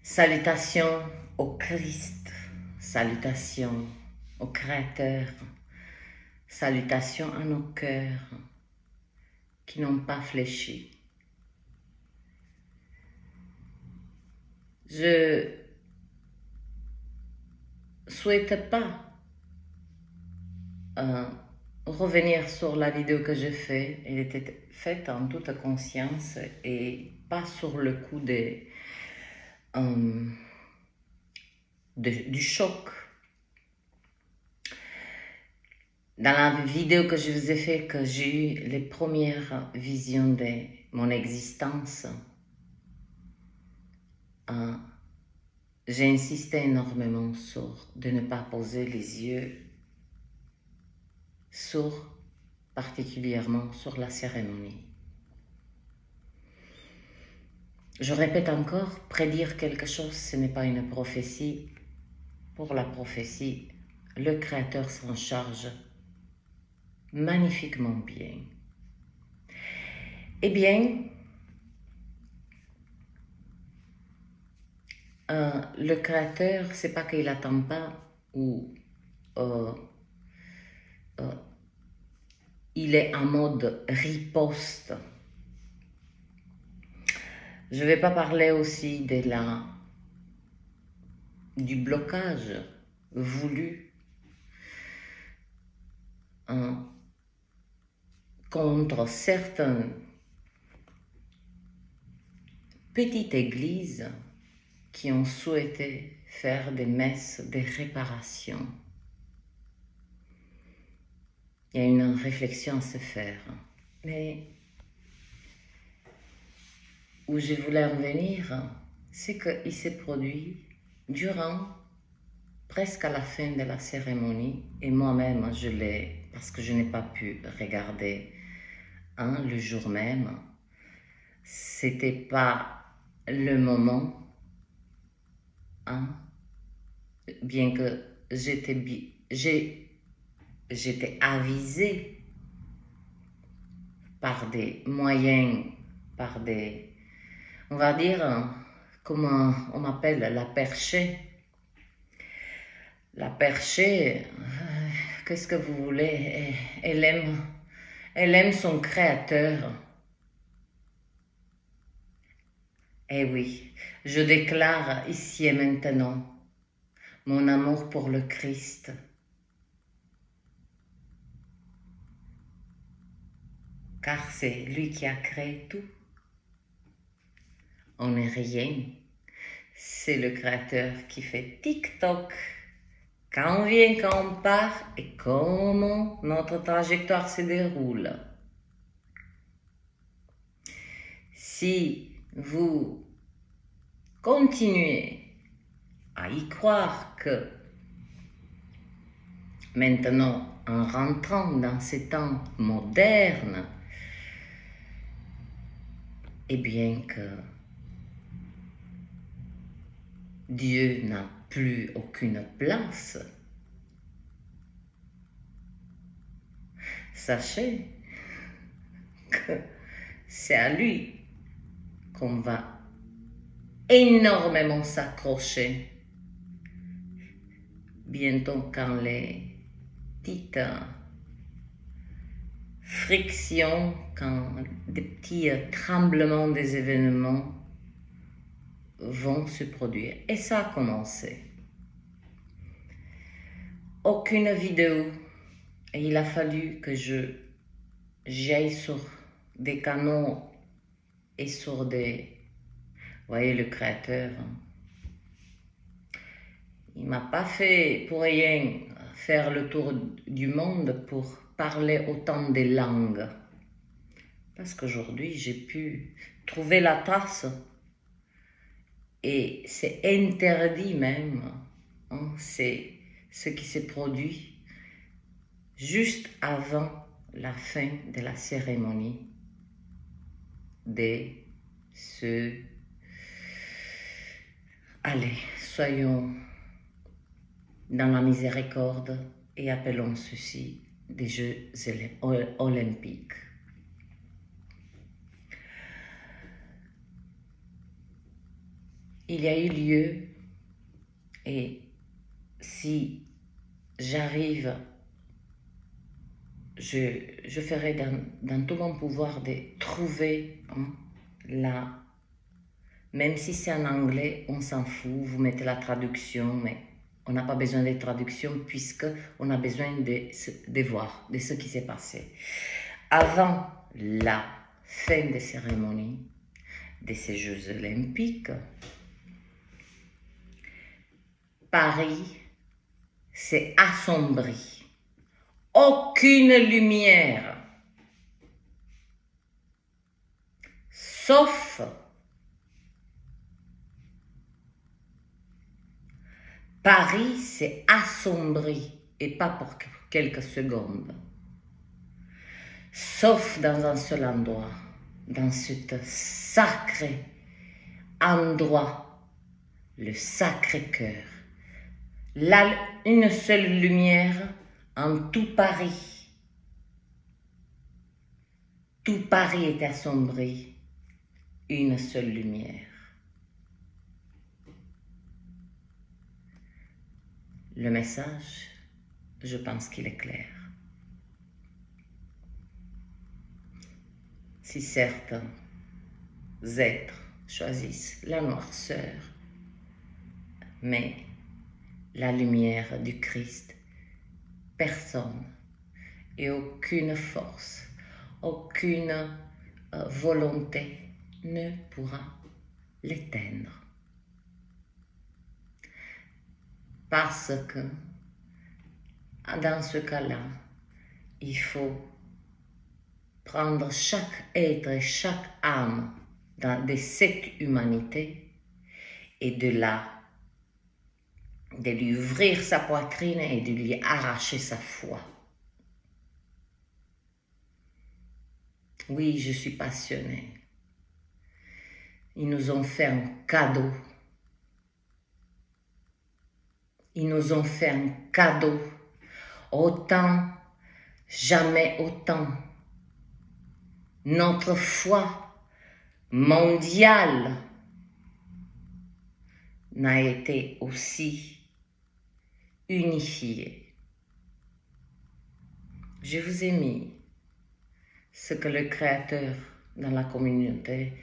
Salutations au Christ, salutations au Créateur, salutations à nos cœurs qui n'ont pas fléchi. Je souhaite pas revenir sur la vidéo que j'ai faite. Elle était faite en toute conscience et pas sur le coup du choc. Dans la vidéo que je vous ai faite, que j'ai eu les premières visions de mon existence, j'ai insisté énormément sur de ne pas poser les yeux particulièrement sur la cérémonie. Je répète encore, prédire quelque chose, ce n'est pas une prophétie. Pour la prophétie, le Créateur s'en charge magnifiquement bien. Eh bien, le Créateur, c'est pas qu'il n'attend pas ou il est en mode riposte. Je ne vais pas parler aussi du blocage voulu contre certaines petites églises qui ont souhaité faire des messes de réparation. Il y a une réflexion à se faire. Mais où je voulais en venir, c'est qu'il s'est produit durant presque à la fin de la cérémonie, et moi-même je l'ai, parce que je n'ai pas pu regarder le jour même, c'était pas le moment, bien que j'étais avisée par des moyens, par des, on va dire, comment on m'appelle, la perchée. La perchée, qu'est-ce que vous voulez, elle aime son créateur. Eh oui, je déclare ici et maintenant mon amour pour le Christ. Car c'est lui qui a créé tout. On n'est rien. C'est le Créateur qui fait tic-toc. Quand on vient, quand on part et comment notre trajectoire se déroule. Si vous continuez à y croire que maintenant, en rentrant dans ces temps modernes, eh bien que Dieu n'a plus aucune place, sachez que c'est à lui qu'on va énormément s'accrocher. Bientôt, quand les petites frictions, quand des petits tremblements des événements vont se produire. Et ça a commencé. Aucune vidéo. Et il a fallu que j'aille sur des canaux et sur des... Vous voyez le Créateur. Il m'a pas fait pour rien faire le tour du monde pour parler autant de langues. Parce qu'aujourd'hui, j'ai pu trouver la trace. Et c'est interdit même. C'est ce qui s'est produit juste avant la fin de la cérémonie de ce... Allez, soyons dans la miséricorde et appelons ceci des Jeux olympiques. il y a eu lieu, et si j'arrive, je ferai dans tout mon pouvoir de trouver même si c'est en anglais, on s'en fout, vous mettez la traduction, mais on n'a pas besoin de traduction puisqu'on a besoin de voir de ce qui s'est passé. Avant la fin des cérémonies de ces Jeux olympiques, Paris s'est assombri. Aucune lumière, sauf Paris s'est assombri, et pas pour quelques secondes, sauf dans un seul endroit, dans ce sacré endroit, le Sacré-Cœur. Là, une seule lumière en tout Paris. Tout Paris est assombri, une seule lumière. Le message, je pense qu'il est clair. Si certains êtres choisissent la noirceur, mais la lumière du Christ, personne et aucune force, aucune volonté ne pourra l'éteindre. Parce que dans ce cas-là, il faut prendre chaque être et chaque âme de cette humanité et de lui ouvrir sa poitrine et de lui arracher sa foi. Oui, je suis passionnée. Ils nous ont fait un cadeau. Ils nous ont fait un cadeau. Autant, jamais autant. Notre foi mondiale n'a été aussi unifiée. Je vous ai mis ce que le Créateur dans la communauté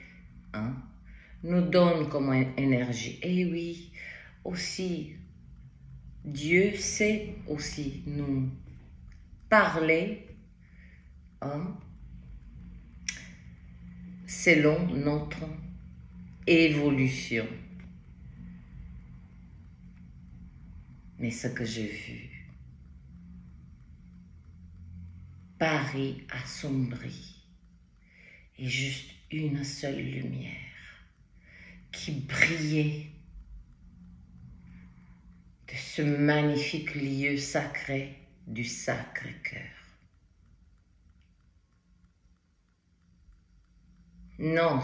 nous donne comme énergie. Et oui, aussi, Dieu sait aussi nous parler selon notre évolution. Mais ce que j'ai vu, Paris assombri et juste une seule lumière qui brillait de ce magnifique lieu sacré du Sacré-Cœur. Non,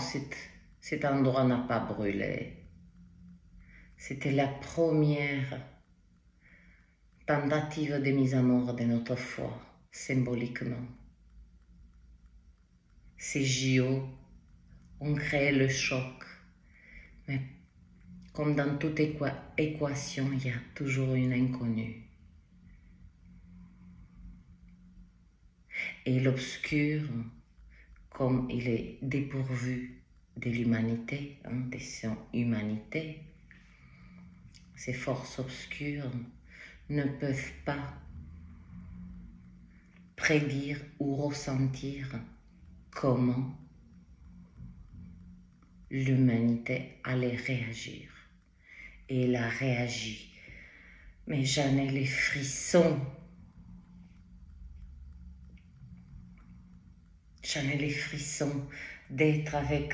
cet endroit n'a pas brûlé. C'était la première tentative de mise à mort de notre foi, symboliquement. Ces JO ont créé le choc, mais comme dans toute équation, il y a toujours une inconnue. Et l'obscur, comme il est dépourvu de l'humanité, de son humanité, ces forces obscures ne peuvent pas prédire ou ressentir comment l'humanité allait réagir. Et elle a réagi. Mais j'en ai les frissons. J'en ai les frissons d'être avec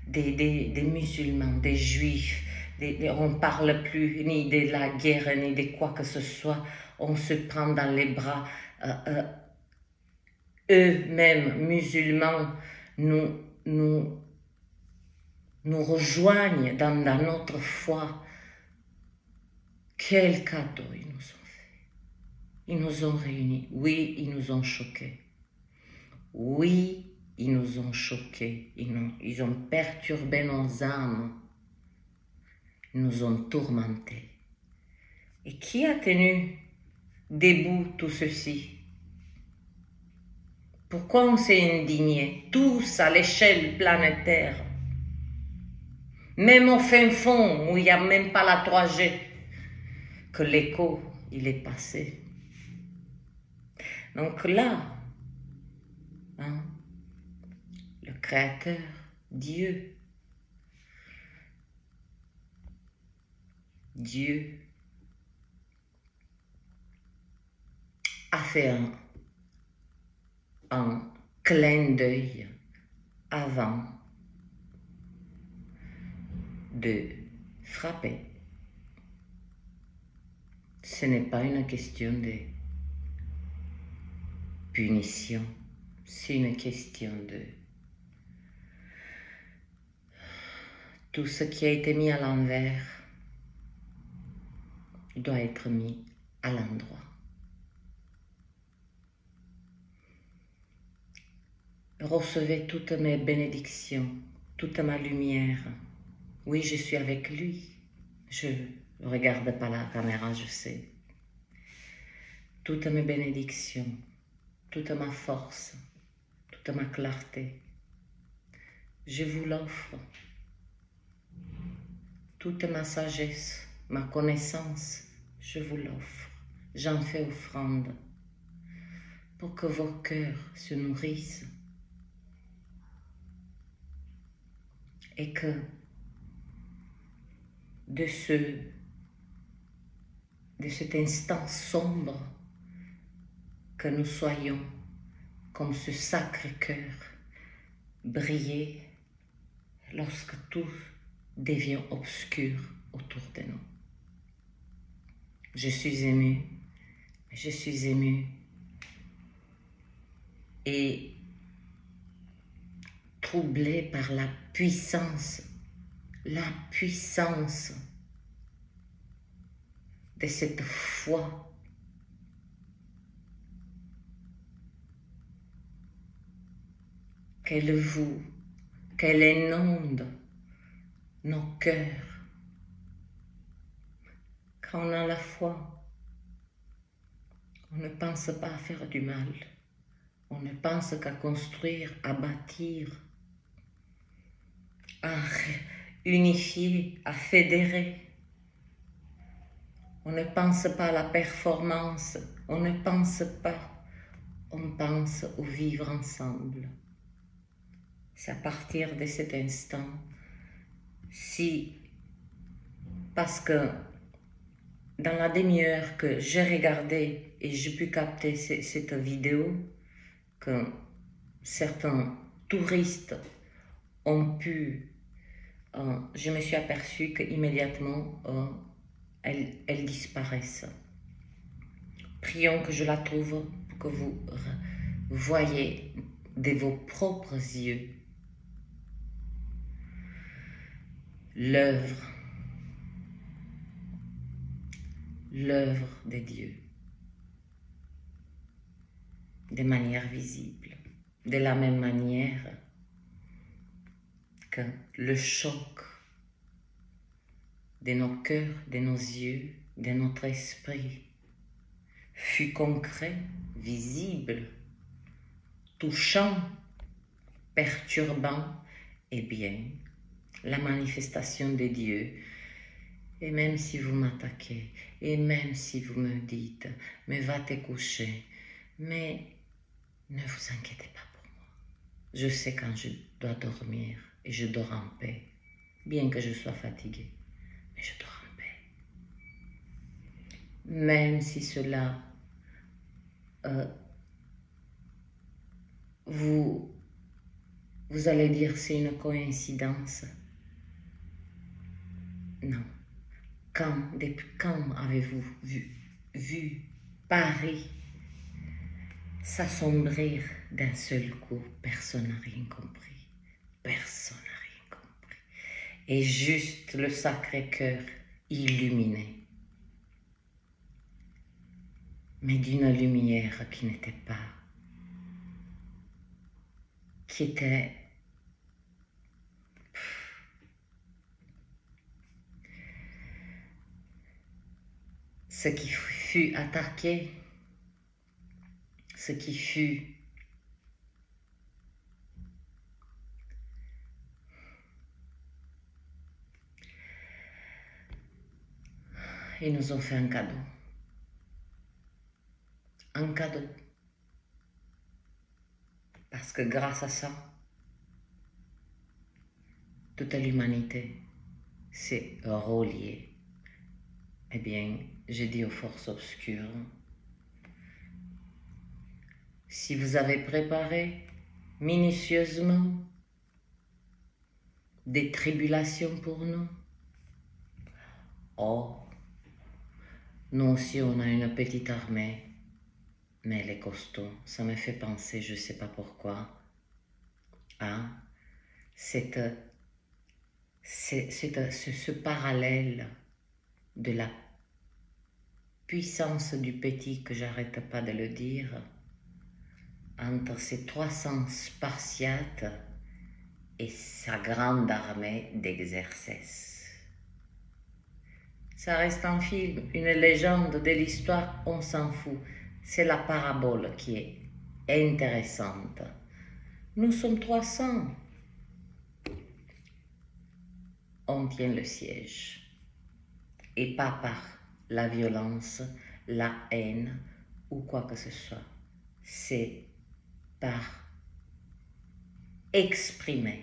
des musulmans, des juifs. On ne parle plus ni de la guerre, ni de quoi que ce soit. On se prend dans les bras. Eux-mêmes, musulmans, nous rejoignent dans notre foi. Quel cadeau ils nous ont fait. Ils nous ont réunis. Oui, ils nous ont choqués. Oui, ils nous ont choqués. Ils ont perturbé nos âmes. nous ont tourmentés. Et qui a tenu debout tout ceci? Pourquoi on s'est indigné, tous à l'échelle planétaire? Même au fin fond, où il n'y a même pas la 3G, que l'écho, il est passé. Donc là, hein, le Créateur, Dieu, a fait un clin d'œil avant de frapper. Ce n'est pas une question de punition, c'est une question de tout ce qui a été mis à l'envers doit être mis à l'endroit. Recevez toutes mes bénédictions, toute ma lumière. Oui, je suis avec lui. Je ne regarde pas la caméra, je sais. Toutes mes bénédictions, toute ma force, toute ma clarté. Je vous l'offre. Toute ma sagesse, ma connaissance, je vous l'offre. J'en fais offrande pour que vos cœurs se nourrissent et que de cet instant sombre, que nous soyons comme ce Sacré-Cœur, briller lorsque tout devient obscur autour de nous. Je suis émue et troublée par la puissance de cette foi qu'elle inonde nos cœurs. Quand on a la foi, on ne pense pas à faire du mal, on ne pense qu'à construire, à bâtir, à unifier, à fédérer. On ne pense pas à la performance, on ne pense pas, on pense au vivre ensemble. C'est à partir de cet instant, parce que dans la demi-heure que j'ai regardé et j'ai pu capter cette vidéo, que certains touristes ont pu, je me suis aperçue qu'immédiatement, elles disparaissent. Prions que je la trouve pour que vous voyez de vos propres yeux l'œuvre de Dieu de manière visible, de la même manière que le choc de nos cœurs, de nos yeux, de notre esprit fut concret, visible, touchant, perturbant, et bien, la manifestation de Dieu. Et même si vous m'attaquez, et même si vous me dites, mais va te coucher, mais ne vous inquiétez pas pour moi. Je sais quand je dois dormir et je dors en paix, bien que je sois fatiguée, mais je dors en paix. Même si cela vous allez dire c'est une coïncidence. Non. Depuis quand avez-vous vu Paris s'assombrir d'un seul coup? Personne n'a rien compris. Personne n'a rien compris. Et juste le Sacré-Cœur illuminé. Mais d'une lumière qui n'était pas, qui était ce qui fut attaqué, ce qui fut ils nous ont fait un cadeau. Un cadeau. Parce que grâce à ça, toute l'humanité s'est reliée. Eh bien, j'ai dit aux forces obscures, si vous avez préparé minutieusement des tribulations pour nous, oh, nous aussi on a une petite armée, mais elle est costaud. Ça me fait penser, je ne sais pas pourquoi, à ce parallèle de la puissance du petit, que j'arrête pas de le dire, entre ces 300 Spartiates et sa grande armée d'exercices. Ça reste un film, une légende de l'histoire, on s'en fout. C'est la parabole qui est intéressante. Nous sommes 300. On tient le siège. Et pas par la violence, la haine ou quoi que ce soit. C'est par exprimer,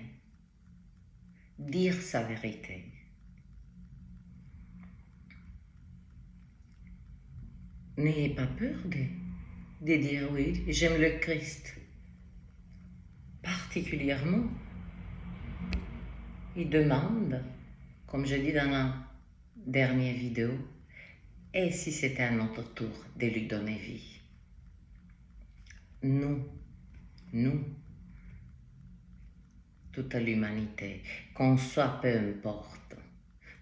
dire sa vérité. N'ayez pas peur de dire oui, j'aime le Christ. Particulièrement, il demande, comme je dis dans la dernière vidéo, et si c'était à notre tour de lui donner vie? Nous, toute l'humanité, qu'on soit peu importe,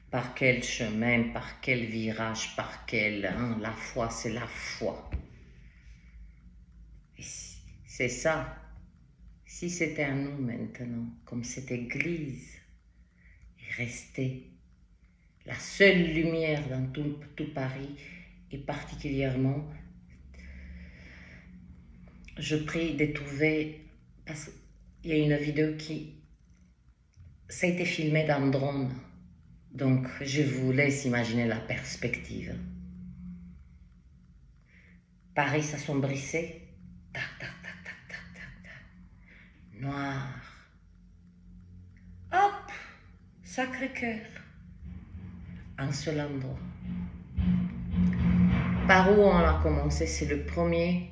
par quel chemin, par quel virage, par quel... la foi, c'est la foi. C'est ça. Si c'était à nous maintenant, comme cette église est restée la seule lumière dans tout Paris, et particulièrement, je prie de trouver, parce qu'il y a une vidéo ça a été filmé dans drone, donc je vous laisse imaginer la perspective. Paris s'assombrissait, tac, tac, tac, tac, tac, tac, tac, noir. Hop, Sacré-Cœur, un seul endroit. Par où on a commencé, c'est le premier,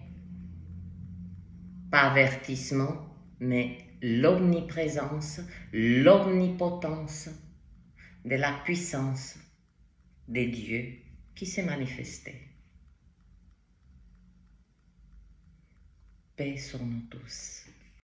pas avertissement, mais l'omniprésence, l'omnipotence de la puissance des dieux qui s'est manifestée. Paix sur nous tous.